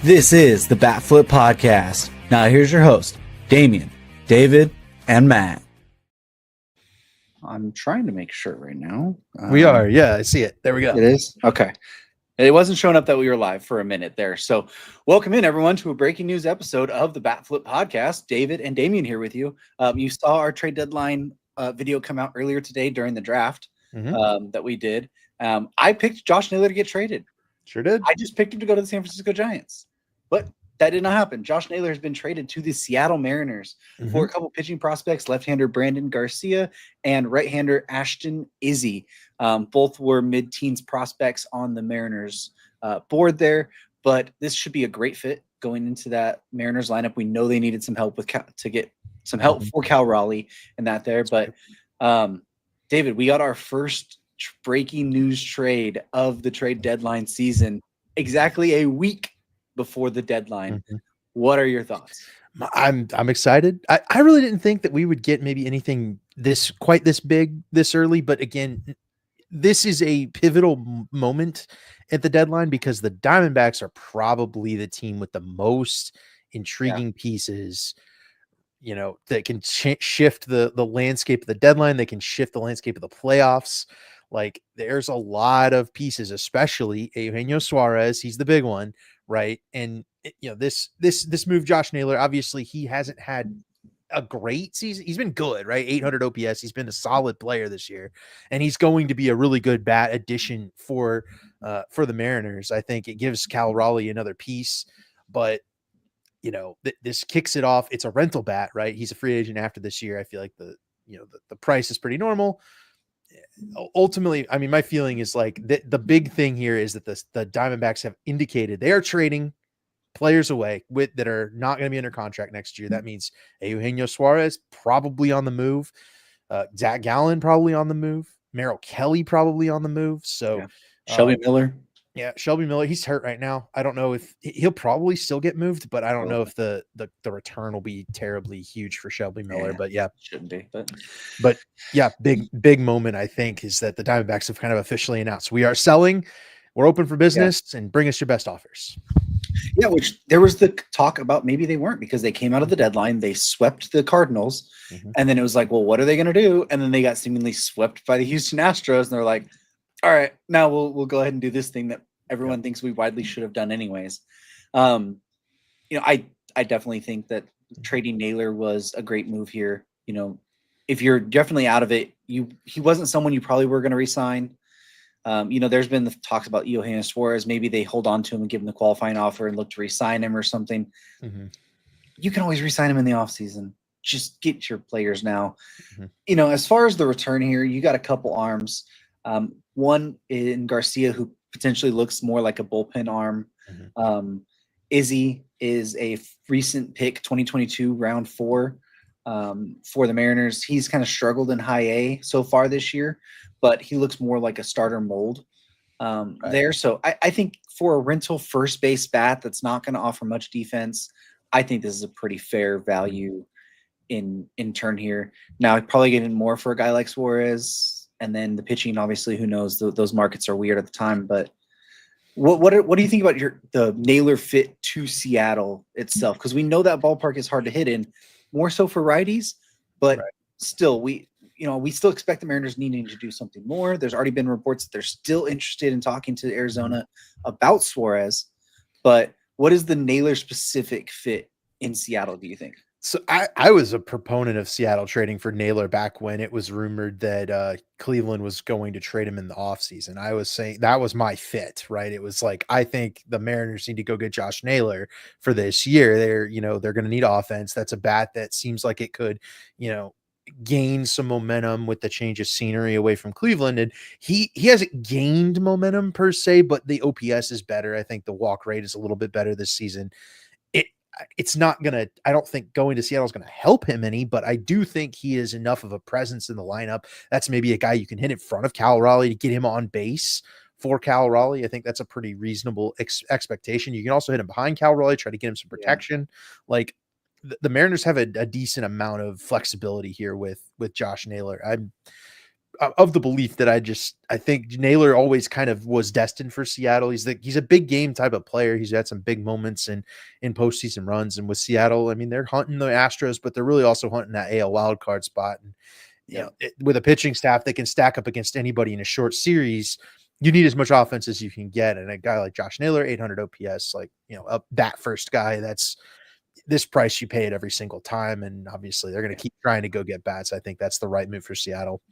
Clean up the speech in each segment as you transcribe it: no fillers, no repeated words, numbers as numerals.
This is the Bat Flip Podcast. Now here's your host, Damien, David, and Matt. I'm trying to make sure right now. We are. Yeah, I see it. There we go. It is? Okay. It wasn't showing up that we were live for a minute there. So welcome in, everyone, to a breaking news episode of the Bat Flip Podcast. David and Damien here with you. You saw our trade deadline video come out earlier today during the draft that we did. I picked Josh Naylor to get traded. Sure did. I just picked him to go to the San Francisco Giants. But that did not happen. Josh Naylor has been traded to the Seattle Mariners for a couple pitching prospects, left-hander Brandon Garcia and right-hander Ashton Izzy. Both were mid-teens prospects on the Mariners board there, but this should be a great fit going into that Mariners lineup. We know they needed some help to get some help for Cal Raleigh and that there. But David, we got our first breaking news trade of the trade deadline season exactly a week before the deadline. What are your thoughts? I'm excited. I really didn't think that we would get maybe anything quite this big this early, but again, this is a pivotal moment at the deadline because the Diamondbacks are probably the team with the most intriguing pieces, you know, that can shift the landscape of the deadline. They can shift the landscape of the playoffs. Like there's a lot of pieces, especially Eugenio Suarez. He's the big one, right? And you know, this move, Josh Naylor, obviously he hasn't had a great season. He's been good, right? 800 OPS. He's been a solid player this year, and he's going to be a really good bat addition for the Mariners. I think it gives Cal Raleigh another piece, but you know, this kicks it off. It's a rental bat, right? He's a free agent after this year. I feel like the price is pretty normal. Ultimately, I mean, my feeling is like the big thing here is that the Diamondbacks have indicated they are trading players away that are not going to be under contract next year. That means Eugenio Suarez probably on the move, Zach Gallen probably on the move, Merrill Kelly probably on the move. So Shelby Miller. Yeah, Shelby Miller, he's hurt right now. I don't know if he'll probably still get moved, but I don't know if the return will be terribly huge for Shelby Miller. But yeah, shouldn't be. But yeah, big moment I think is that the Diamondbacks have kind of officially announced we are selling. We're open for business and bring us your best offers. Yeah, which there was the talk about maybe they weren't because they came out of the deadline, they swept the Cardinals, and then it was like, well, what are they going to do? And then they got seemingly swept by the Houston Astros, and they're like, all right, now we'll go ahead and do this thing that everyone thinks we widely should have done anyways. You know, I definitely think that trading Naylor was a great move here. You know, if you're definitely out of it, he wasn't someone you probably were going to re-sign. You know, there's been the talks about Eugenio Suarez. Maybe they hold on to him and give him the qualifying offer and look to re-sign him or something. You can always re-sign him in the offseason. Just get your players now. You know, as far as the return here, you got a couple arms. One in Garcia, who potentially looks more like a bullpen arm. Izzy is a recent pick, 2022 round 4 for the Mariners. He's kind of struggled in high A so far this year, but he looks more like a starter mold there. So I think for a rental first base bat that's not going to offer much defense, I think this is a pretty fair value in turn here. Now, I'd probably get in more for a guy like Suarez. And then the pitching, obviously, who knows? Those markets are weird at the time. But what do you think about the Naylor fit to Seattle itself? Because we know that ballpark is hard to hit in, more so for righties. But still, we still expect the Mariners needing to do something more. There's already been reports that they're still interested in talking to Arizona about Suarez. But what is the Naylor specific fit in Seattle, do you think? So I was a proponent of Seattle trading for Naylor back when it was rumored that Cleveland was going to trade him in the offseason. I was saying that was my fit, right? It was like, I think the Mariners need to go get Josh Naylor for this year. They're going to need offense. That's a bat that seems like it could, gain some momentum with the change of scenery away from Cleveland. And he hasn't gained momentum per se, but the OPS is better. I think the walk rate is a little bit better this season. It's not going to, I don't think going to Seattle is going to help him any, but I do think he is enough of a presence in the lineup. That's maybe a guy you can hit in front of Cal Raleigh to get him on base for Cal Raleigh. I think that's a pretty reasonable expectation. You can also hit him behind Cal Raleigh, try to get him some protection. Like the Mariners have a decent amount of flexibility here with Josh Naylor. of the belief that I think Naylor always kind of was destined for Seattle. He's a big game type of player. He's had some big moments in postseason runs, and with Seattle, I mean, they're hunting the Astros, but they're really also hunting that AL wild card spot. And with a pitching staff that can stack up against anybody in a short series, you need as much offense as you can get. And a guy like Josh Naylor, 800 OPS, like, up that first guy, that's this price you pay it every single time. And obviously they're going to keep trying to go get bats. I think that's the right move for Seattle.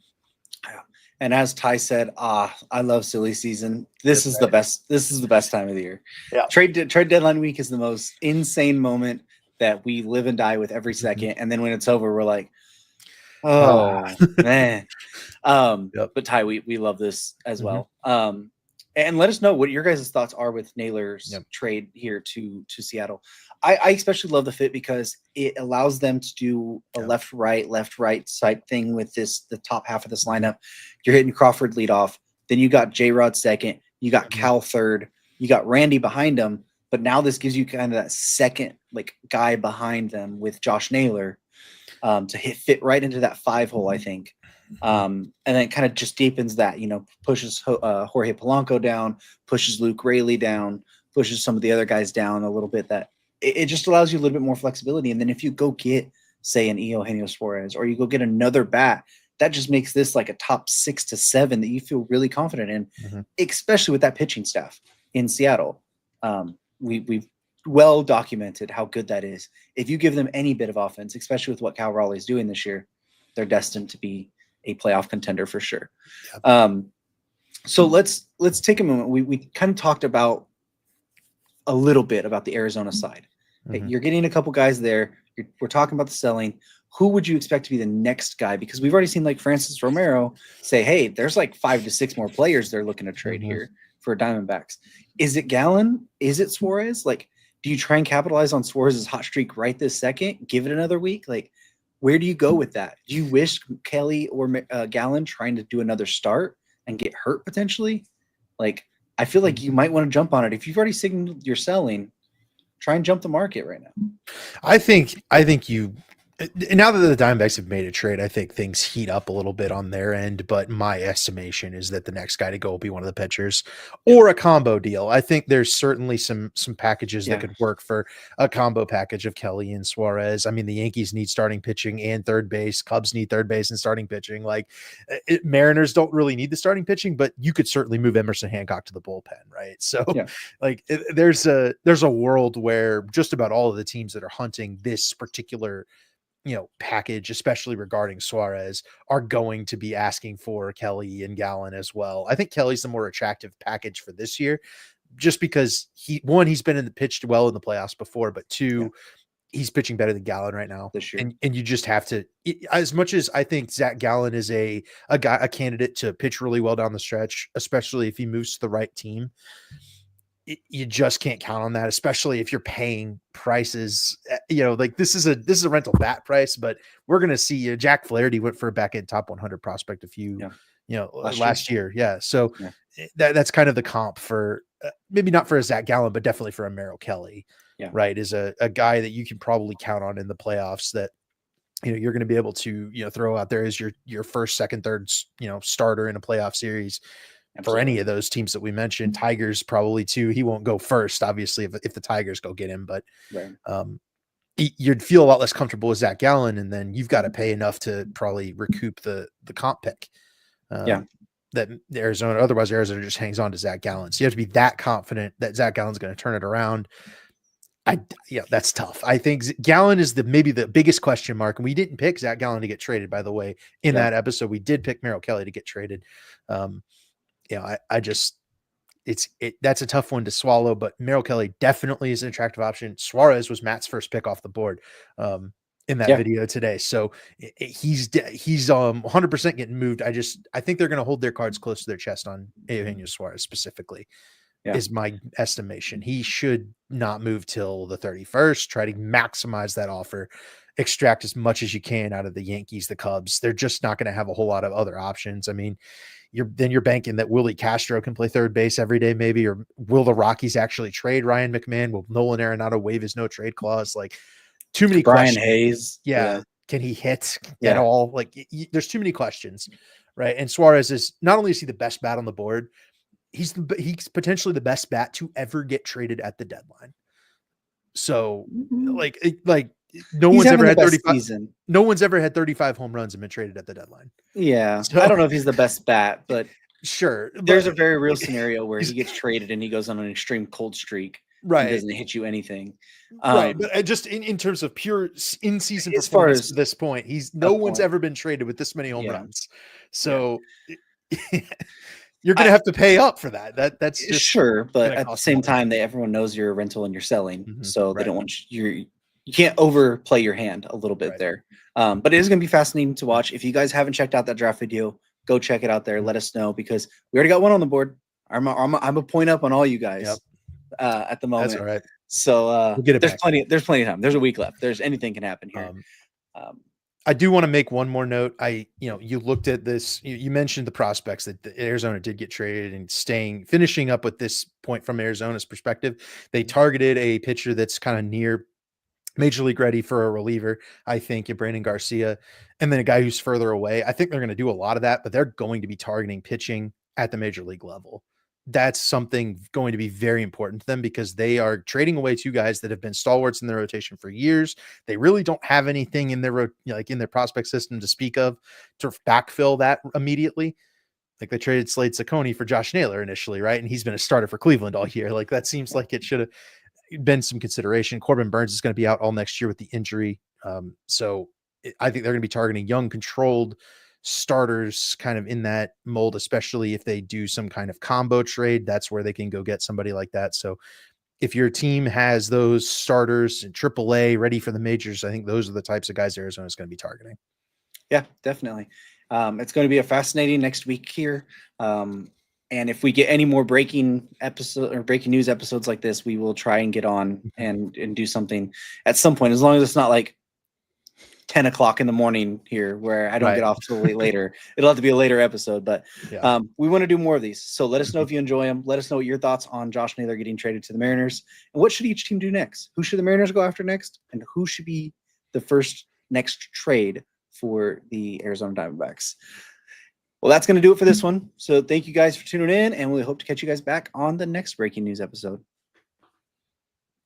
And as Ty said, I love silly season. This is the best. This is the best time of the year. Yeah. Trade deadline week is the most insane moment that we live and die with every second. And then when it's over, we're like, oh man. But Ty, we love this as well. And let us know what your guys' thoughts are with Naylor's trade here to Seattle. I especially love the fit because it allows them to do a left right type thing with the top half of this lineup. You're hitting Crawford lead off. Then you got J-Rod second. You got Cal third. You got Randy behind him. But now this gives you kind of that second guy behind them with Josh Naylor to fit right into that 5 hole, I think. And then it kind of just deepens that, pushes Jorge Polanco down, pushes Luke Raley down, pushes some of the other guys down a little bit. That it just allows you a little bit more flexibility. And then if you go get, say, an Eugenio Suarez, or you go get another bat, that just makes this like a top 6 to 7 that you feel really confident in, especially with that pitching staff in Seattle. We've well documented how good that is. If you give them any bit of offense, especially with what Cal Raleigh's doing this year, they're destined to be a playoff contender for sure. So let's take a moment. We kind of talked about a little bit about the Arizona side. You're getting a couple guys there. We're talking about the selling. Who would you expect to be the next guy? Because we've already seen Francis Romero say, hey, there's 5 to 6 more players they're looking to trade here for Diamondbacks. Is it Gallen? Is it Suarez? Do you try and capitalize on Suarez's hot streak right this second? Give it another week? Where do you go with that? Do you wish Kelly or Gallen trying to do another start and get hurt potentially? I feel like you might want to jump on it. If you've already signaled you're selling, try and jump the market right now. I think you, now that the Diamondbacks have made a trade, I think things heat up a little bit on their end, but my estimation is that the next guy to go will be one of the pitchers or a combo deal. I think there's certainly some packages that could work for a combo package of Kelly and Suarez. I mean, the Yankees need starting pitching and third base. Cubs need third base and starting pitching. Mariners don't really need the starting pitching, but you could certainly move Emerson Hancock to the bullpen, right? So there's a world where just about all of the teams that are hunting this particular package, especially regarding Suarez, are going to be asking for Kelly and Gallen as well. I think Kelly's the more attractive package for this year, just because he's been pitched well in the playoffs before, but two, he's pitching better than Gallen right now this year. And you just have to, as much as I think Zach Gallen is a candidate to pitch really well down the stretch, especially if he moves to the right team, you just can't count on that, especially if you're paying prices. This is a rental bat price, but we're going to see Jack Flaherty went for a back end top 100 prospect last year. Yeah. So that's kind of the comp for maybe not for a Zach Gallen, but definitely for a Merrill Kelly, right? Is a guy that you can probably count on in the playoffs that, you're going to be able to, throw out there as your first, second, third, starter in a playoff series. Absolutely. For any of those teams that we mentioned. Tigers probably too. He won't go first, obviously, if the Tigers go get him, but you'd feel a lot less comfortable with Zach Gallen, and then you've got to pay enough to probably recoup the comp pick. That otherwise Arizona just hangs on to Zach Gallen. So you have to be that confident that Zach Gallen's going to turn it around. That's tough. I think Gallen is maybe the biggest question mark, and we didn't pick Zach Gallen to get traded, by the way. In that episode, we did pick Merrill Kelly to get traded. That's a tough one to swallow, but Merrill Kelly definitely is an attractive option. Suarez was Matt's first pick off the board in that video today. So he's 100% getting moved. I think they're going to hold their cards close to their chest on Eugenio Suarez specifically is my estimation. He should not move till the 31st, try to maximize that offer, extract as much as you can out of the Yankees, the Cubs. They're just not going to have a whole lot of other options. I mean, you're banking that Willie Castro can play third base every day, maybe, or will the Rockies actually trade Ryan McMahon? Will Nolan Arenado waive his no trade clause? Too many Brian questions. Hayes. Can he hit at all? There's too many questions right? And Suarez is not only is he the best bat on the board, he's potentially the best bat to ever get traded at the deadline. So like no He's one's ever having the had best 35. season. No one's ever had 35 home runs and been traded at the deadline. Yeah. So, I don't know if he's the best bat, but sure. There's a very real scenario where he gets traded and he goes on an extreme cold streak. Right. And doesn't hit you anything. Right. But just in terms of pure in-season as far performance as to this point, no one's ever been traded with this many home runs. So you're going to have to pay up for that. That's just sure. But at the same time, everyone knows you're a rental and you're selling. So they don't want you can't overplay your hand a little bit there. But it is going to be fascinating to watch. If you guys haven't checked out that draft video, go check it out there. Let us know, because we already got one on the board. I'm a point up on all you guys at the moment. That's all right. So we'll get it there's back. plenty of time. There's a week left. Anything can happen here. I do want to make one more note. You looked at this, you mentioned the prospects that Arizona did get traded and finishing up with this point from Arizona's perspective. They targeted a pitcher that's kind of near major league ready for a reliever, I think, in Brandon Garcia, and then a guy who's further away. I think they're going to do a lot of that, but they're going to be targeting pitching at the major league level. That's something going to be very important to them, because they are trading away two guys that have been stalwarts in their rotation for years. They really don't have anything in their in their prospect system to speak of to backfill that immediately. Like they traded Slade Ciccone for Josh Naylor initially, right? And he's been a starter for Cleveland all year. Like that seems like it should have been some consideration. Corbin Burns is going to be out all next year with the injury. So I think they're going to be targeting young, controlled starters kind of in that mold, especially if they do some kind of combo trade. That's where they can go get somebody like that. So if your team has those starters in AAA ready for the majors, I think those are the types of guys Arizona is going to be targeting. Yeah, definitely. It's going to be a fascinating next week here. And if we get any more breaking news episodes like this, we will try and get on and do something at some point, as long as it's not like 10 o'clock in the morning here where I don't get off till later. It'll have to be a later episode, but we want to do more of these. So let us know if you enjoy them. Let us know what your thoughts on Josh Naylor getting traded to the Mariners, and what should each team do next? Who should the Mariners go after next? And who should be the next trade for the Arizona Diamondbacks? Well, that's going to do it for this one. So thank you guys for tuning in, and we hope to catch you guys back on the next breaking news episode.